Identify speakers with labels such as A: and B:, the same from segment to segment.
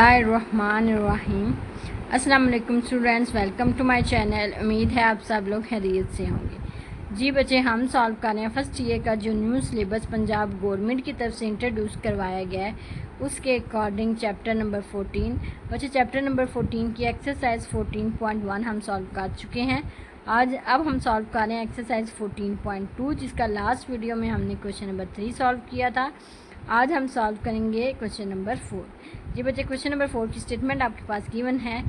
A: बिस्मिल्लाहिर्रहमानिर्रहीम। अस्सलाम वालेकुम students, welcome to my channel. उम्मीद है आप सब लोग खैरियत से होंगे। जी बच्चे, हम सॉल्व कर रहे हैं फर्स्ट ईयर का जो न्यू सिलेबस पंजाब गवर्नमेंट की तरफ से इंट्रोड्यूस करवाया गया है उसके अकॉर्डिंग चैप्टर नंबर 14। बच्चे चैप्टर नंबर 14 की एक्सरसाइज 14.1 हम सॉल्व कर चुके हैं। अब हम सॉल्व कर रहे हैं एक्सरसाइज 14.2, जिसका लास्ट वीडियो में हमने क्वेश्चन नंबर 3 सॉल्व किया था। आज हम सॉल्व करेंगे क्वेश्चन नंबर 4। जी बच्चे, क्वेश्चन नंबर 4 की स्टेटमेंट आपके पास गिवन है,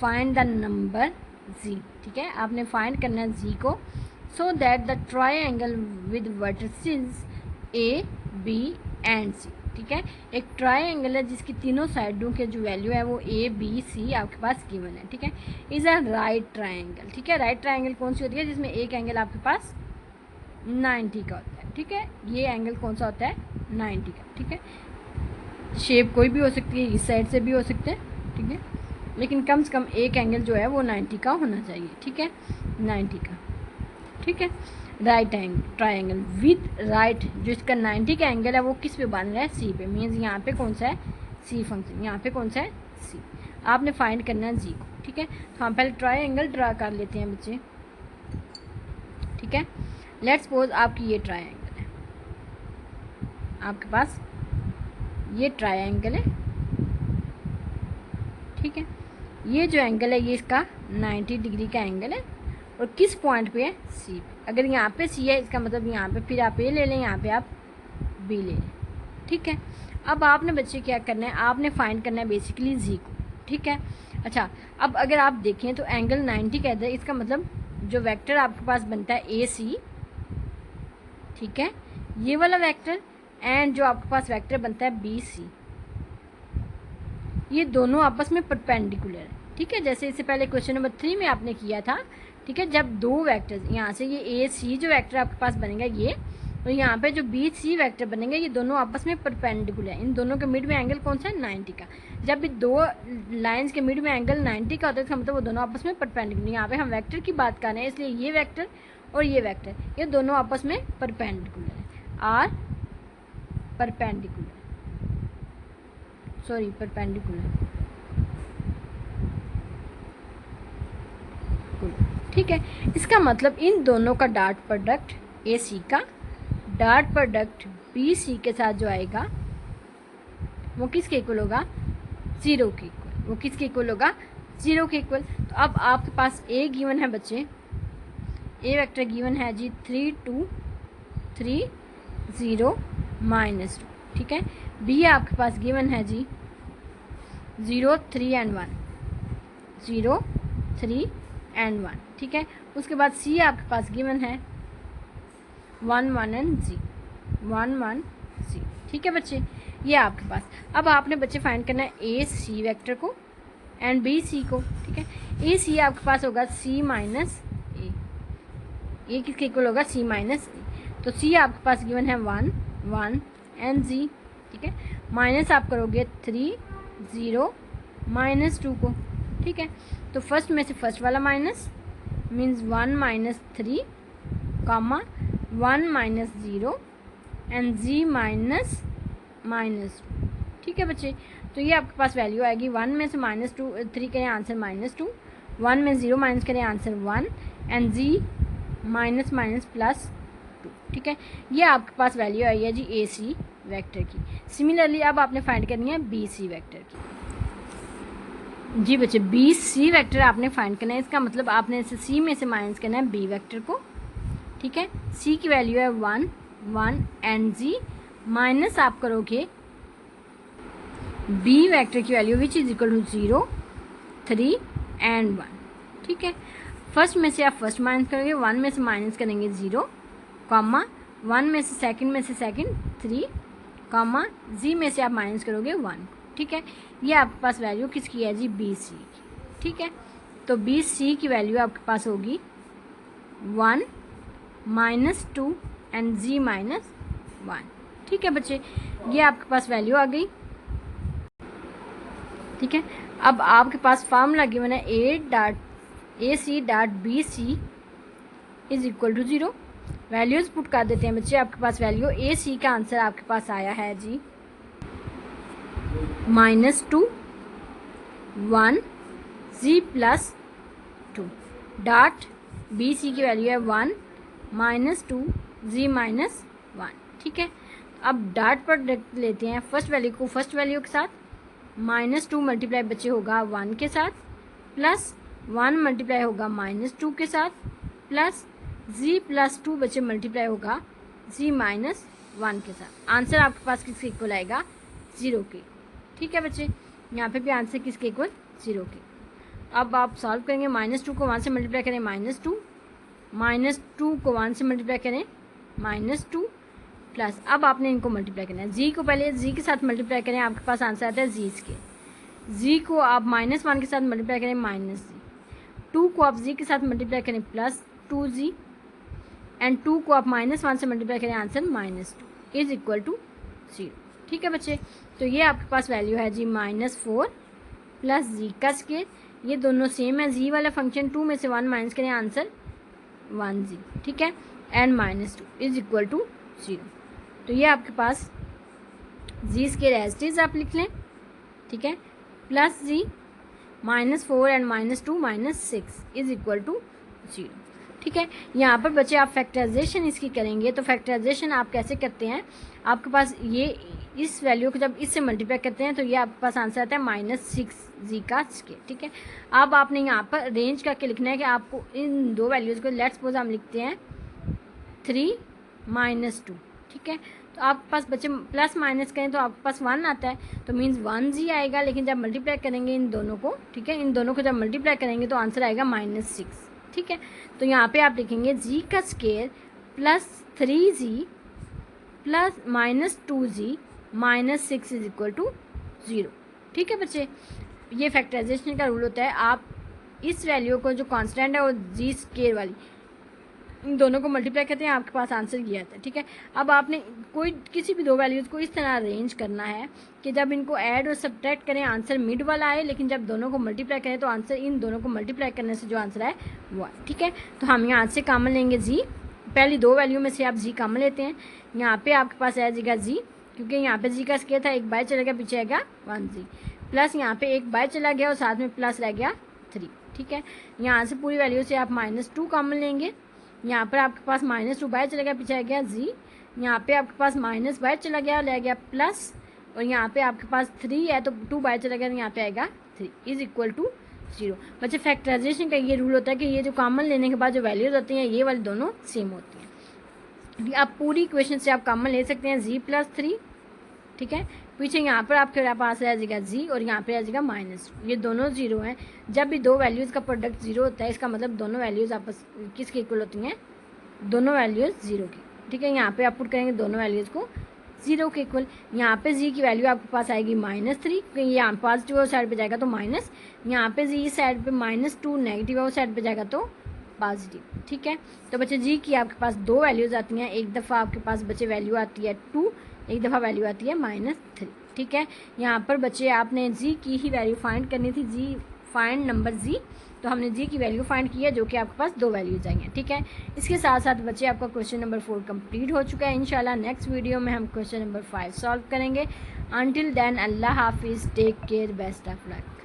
A: फाइंड द नंबर जी। ठीक है, आपने फाइंड करना है जी को, so that the triangle with vertices A B and C. ठीक है, एक ट्रायंगल है जिसकी तीनों साइडों के जो वैल्यू है वो ए बी सी आपके पास गिवन है। ठीक है, इज अ राइट ट्रायंगल। ठीक है, राइट ट्रायंगल कौन सी होती है? जिसमें एक एंगल आपके पास 90 का होता है। ठीक है, ये एंगल कौन सा होता है? 90 का। ठीक है, शेप कोई भी हो सकती है, इस साइड से भी हो सकते हैं। ठीक है, लेकिन कम से कम एक एंगल जो है वो 90 का होना चाहिए। ठीक है, 90 का। ठीक है, राइट ट्रायंगल विद राइट, जो इसका 90 का एंगल है वो किस पे बन रहा है? सी पे। मीन्स यहाँ पे कौन सा है? सी फंक्शन। यहाँ पे कौन सा है? सी। आपने फाइंड करना है जी को। ठीक है, तो हम पहले ट्रायंगल ड्रा कर लेते हैं बच्चे। ठीक है, लेट्स सपोज आपकी ये ट्रायंगल है, आपके पास ये ट्रायंगल है। ठीक है, ये जो एंगल है ये इसका 90 डिग्री का एंगल है और किस पॉइंट पे है? सी पे। अगर यहाँ पे सी है इसका मतलब यहाँ पे फिर आप ए ले लें, यहाँ पे आप बी ले लें। ठीक है, अब आपने बच्चे क्या करना है? आपने फाइंड करना है बेसिकली जी को। ठीक है, अच्छा, अब अगर आप देखें तो एंगल 90 कहता है, इसका मतलब जो वेक्टर आपके पास बनता है ए सी, ठीक है, ये वाला वेक्टर, एंड जो आपके पास वेक्टर बनता है बी सी, ये दोनों आपस में परपेंडिकुलर है। ठीक है, जैसे इससे पहले क्वेश्चन नंबर 3 में आपने किया था। ठीक है, जब दो वेक्टर्स यहाँ से ये ए सी जो वेक्टर आपके पास बनेगा ये, और यहाँ पे जो बी सी वेक्टर बनेगा, ये दोनों आपस में परपेंडिकुलर है। इन दोनों के मिड में एंगल कौन सा है? 90 का। जब भी दो लाइंस के मिड में एंगल 90 का होता है, इसका मतलब वो दोनों आपस में परपेंडिकुलर। यहाँ पे हम वेक्टर की बात कर रहे हैं, इसलिए ये वेक्टर और ये वेक्टर ये दोनों आपस में परपेंडिकुलर है। R perpendicular, sorry perpendicular. ठीक है, इसका मतलब इन दोनों का डॉट प्रोडक्ट ए सी का डॉट प्रोडक्ट बी सी के साथ जो आएगा वो किसके इक्वल होगा? 0 के इक्वल। वो किसके इक्वल होगा? 0 के इक्वल। तो अब आपके पास ए गिवन है बच्चे, ए वेक्टर गिवन है जी 3 2 3 0 -2। ठीक है, बी आपके पास गिवन है जी 0 3 एंड 1, 0 3 एंड 1। ठीक है, उसके बाद सी आपके पास गिवन है 1 1 एंड जी, 1 1 सी। ठीक है बच्चे, ये आपके पास। अब आपने बच्चे फाइंड करना है ए सी वेक्टर को एंड बी सी को। ठीक है, ए सी आपके पास होगा सी माइनस ए, ये किसके इक्वल होगा? सी माइनस ए। तो सी आपके पास गिवन है 1 1 एंड जी। ठीक है, माइनस आप करोगे 3 0 -2 को। ठीक है, तो फर्स्ट में से फर्स्ट वाला माइनस मीन्स 1 -3 कामा 1 -0 एंड जी -2। ठीक है बच्चे, तो ये आपके पास वैल्यू आएगी 1 में से -2 3 करें आंसर -2, 1 में 0 माइनस करें आंसर 1 एंड जी +2। ठीक है, ये आपके पास वैल्यू आई है जी ए सी वेक्टर की। सिमिलरली अब आपने फाइंड करनी है बी सी वेक्टर की। जी बच्चे, बी सी वेक्टर आपने फाइंड करना है, इसका मतलब आपने इसे सी में से माइनस करना है बी वेक्टर को। ठीक है, सी की वैल्यू है 1 1 एंड जी माइनस आप करोगे बी वेक्टर की value which is equal to 0 3 and 1। ठीक है, फर्स्ट में से आप फर्स्ट माइनस करोगे, 1 में से माइनस करेंगे 0 कॉमा 1 में से सेकंड 3 कॉमा जी में से आप माइनस करोगे 1। ठीक है, ये आपके पास वैल्यू किसकी है जी? बी सी की। ठीक है, तो बी सी की वैल्यू आपके पास होगी 1 -2 एंड जी -1। ठीक है बच्चे, ये आपके पास वैल्यू आ गई। ठीक है, अब आपके पास फार्मूला गिवन है A C dot B C is equal to 0। Values put कर देते हैं बच्चे। आपके पास वैल्यू ए सी का आंसर आपके पास आया है g -2 1 z plus 2 dot B c की वैल्यू है 1 माइनस 2 z माइनस 1। ठीक है, अब डॉट प्रोडक्ट लेते हैं फर्स्ट वैल्यू को फर्स्ट वैल्यू के साथ माइनस 2 मल्टीप्लाई बच्चे होगा 1 के साथ प्लस 1 मल्टीप्लाई होगा माइनस 2 के साथ प्लस z प्लस 2 बच्चे मल्टीप्लाई होगा z माइनस 1 के साथ। आंसर आपके पास किसके इक्वल आएगा? 0 के। ठीक है बच्चे, यहाँ पे भी आंसर किसके इक्वल? 0 के। अब आप सॉल्व करेंगे, -2 को 1 से मल्टीप्लाई करें -2, -2 को 1 से मल्टीप्लाई करें -2 प्लस अब आपने इनको मल्टीप्लाई करना है। जी को पहले जी के साथ मल्टीप्लाई करें, आपके पास आंसर आता है जी के। जी को आप -1 के साथ मल्टीप्लाई करें -जी, 2 को आप जी के साथ मल्टीप्लाई करें +2g एंड 2 को आप -1 से मल्टीप्लाई करें, आंसर -2 इज इक्वल टू 0। ठीक है बच्चे, तो ये आपके पास वैल्यू है जी -4 प्लस जी का स्केयर, ये दोनों सेम है। जी वाला फंक्शन 2 में से 1 माइनस करें, आंसर 1g। ठीक है, एंड -2 इज इक्वल टू 0। तो ये आपके पास g square as it is आप लिख लें। ठीक है, plus g -4 and -2 -6 is equal to 0। ठीक है, यहाँ पर बच्चे आप फैक्टराइजेशन इसकी करेंगे, तो फैक्टराइजेशन आप कैसे करते हैं? आपके पास ये इस वैल्यू को जब इससे मल्टीप्लाई करते हैं तो ये आपके पास आंसर आता है -6g का स्केयर। ठीक है, अब आपने यहाँ पर रेंज करके लिखना है कि आपको इन दो वैल्यूज़ को, लेट्स सपोज हम लिखते हैं 3 -2। ठीक है, तो आपके पास बच्चे प्लस माइनस करें तो आपके पास 1 आता है, तो मीन्स 1g आएगा। लेकिन जब मल्टीप्लाई करेंगे इन दोनों को, ठीक है, इन दोनों को जब मल्टीप्लाई करेंगे तो आंसर आएगा -6। ठीक है, तो यहाँ पे आप लिखेंगे g का square plus 3g plus -2g -6 is equal to 0। ठीक है बच्चे, ये फैक्टराइजेशन का रूल होता है। आप इस वैल्यू को जो कांस्टेंट है वो जी स्केयर वाली, इन दोनों को मल्टीप्लाई करते हैं, आपके पास आंसर ये आता है। ठीक है, अब आपने कोई किसी भी दो वैल्यूज़ को इस तरह अरेंज करना है कि जब इनको ऐड और सब्ट्रैक्ट करें आंसर मिड वाला आए, लेकिन जब दोनों को मल्टीप्लाई करें तो आंसर इन दोनों को मल्टीप्लाई करने से जो आंसर आए वो आए। ठीक है, तो हम यहाँ से कॉमन लेंगे जी, पहली दो वैल्यू में से आप जी कॉमन लेते हैं। यहाँ पर आपके पास आ जाएगा जी, क्योंकि यहाँ पर जी का स्केयर था, एक बाय चला गया, पीछे आएगा 1g प्लस यहाँ पर एक बाय चला गया और साथ में प्लस रह गया 3। ठीक है, यहाँ से पूरी वैल्यू से आप -2 कॉमन लेंगे। यहाँ पर आपके पास -2 बाय चला गया, पीछे आ गया जी। यहाँ पे आपके पास माइनस बाय चला गया, ले गया प्लस, और यहाँ पे आपके पास 3 है तो 2 बाय चला गया, तो यहाँ पे आएगा 3 इज इक्वल टू 0। बच्चे फैक्टराइजेशन का ये रूल होता है कि ये जो कॉमन लेने के बाद जो वैल्यूज होती हैं ये वाली दोनों सेम होती हैं। आप पूरी इक्वेशन से आप कॉमन ले सकते हैं जी प्लस 3। ठीक है, पीछे यहाँ पर आपके पास आ जाएगा जी और यहाँ पे आ जाएगा -2, ये दोनों 0 हैं। जब भी दो वैल्यूज़ का प्रोडक्ट 0 होता है, इसका मतलब दोनों वैल्यूज़ आपस किसके इक्वल होती हैं? दोनों वैल्यूज़ 0 की। ठीक है, यहाँ पे आप पुट करेंगे दोनों वैल्यूज़ को 0 के इक्वल। यहाँ पे जी की वैल्यू आपके पास आएगी -3, क्योंकि यहाँ पॉजिटिव साइड पे जाएगा तो माइनस, यहाँ पे जी साइड पे -2 नेगेटिव और साइड पे जाएगा तो पॉजिटिव। ठीक है, तो बच्चे जी की आपके पास दो वैल्यूज़ आती हैं, एक दफ़ा आपके पास बच्चे वैल्यू आती है 2, एक दफ़ा वैल्यू आती है -3। ठीक है, यहाँ पर बच्चे आपने जी की ही वैल्यू फाइंड करनी थी, जी फाइंड नंबर जी, तो हमने जी की वैल्यू फाइंड की है जो कि आपके पास दो वैल्यूज आई हैं। ठीक है, इसके साथ साथ बच्चे आपका क्वेश्चन नंबर 4 कंप्लीट हो चुका है। इंशाल्लाह नेक्स्ट वीडियो में हम क्वेश्चन नंबर 5 सॉल्व करेंगे। अंटिल देन अल्लाह हाफिज़, take care, best of luck.